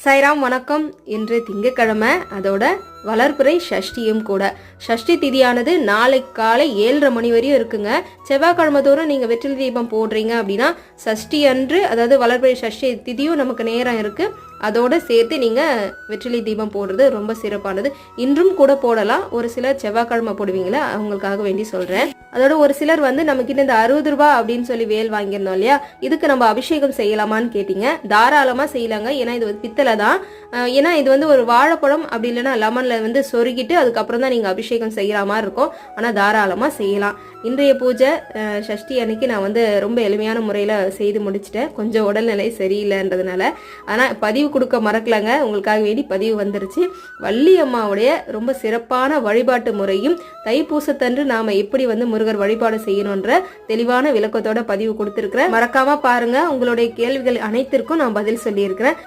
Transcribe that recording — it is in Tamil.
சாய்ராம் வணக்கம். இன்று திங்கட்கிழமை, அதோட வளர்பிறை சஷ்டியும் கூட. சஷ்டி திதியானது நாளை காலை 7:30 மணி வரையும் இருக்குங்க. செவ்வாய்க்கிழமை தோறும் நீங்கள் வெற்றிலை தீபம் போடுறீங்க அப்படின்னா சஷ்டி அன்று, அதாவது வளர்பிறை சஷ்டி திதியும் நமக்கு நேரம் இருக்குது. அதோடு சேர்த்து நீங்கள் வெற்றிலை தீபம் போடுறது ரொம்ப சிறப்பானது. இன்றும் கூட போடலாம். ஒரு சிலர் செவ்வாய்க்கிழமை போடுவீங்களா, அவங்களுக்காக வேண்டி சொல்கிறேன். அதோட ஒரு சிலர் நம்மக்கிட்ட இந்த 60 ரூபா அப்படின்னு சொல்லி வேல் வாங்கியிருந்தோம் இல்லையா, இதுக்கு நம்ம அபிஷேகம் செய்யலாமான்னு கேட்டீங்க. தாராளமாக செய்யலாங்க. ஏன்னா இது பித்தளை தான். ஏன்னா இது ஒரு வாழைப்பழம் அப்படி இல்லைன்னா லெமனில் சொருகிட்டு அதுக்கப்புறம் தான் நீங்கள் அபிஷேகம் செய்கிற மாதிரி இருக்கும். ஆனால் தாராளமாக செய்யலாம். இன்றைய பூஜை சஷ்டி அன்னைக்கு நான் ரொம்ப எளிமையான முறையில் செய்து முடிச்சிட்டேன். கொஞ்சம் உடல்நிலை சரியில்லைன்றதுனால. ஆனால் பதிவு கொடுக்க மறக்கலாங்க, உங்களுக்காக வேண்டி பதிவு வந்துருச்சு. வள்ளி அம்மாவுடைய ரொம்ப சிறப்பான வழிபாட்டு முறையும் தைப்பூசத்தன்று நாம் எப்படி முருகர் வழிபாடு செய்யணுன்ற தெளிவான விளக்கத்தோட பதிவு கொடுத்துருக்கிறேன். மறக்காம பாருங்க. உங்களுடைய கேள்விகள் அனைத்திற்கும் நான் பதில் சொல்லியிருக்கிறேன்.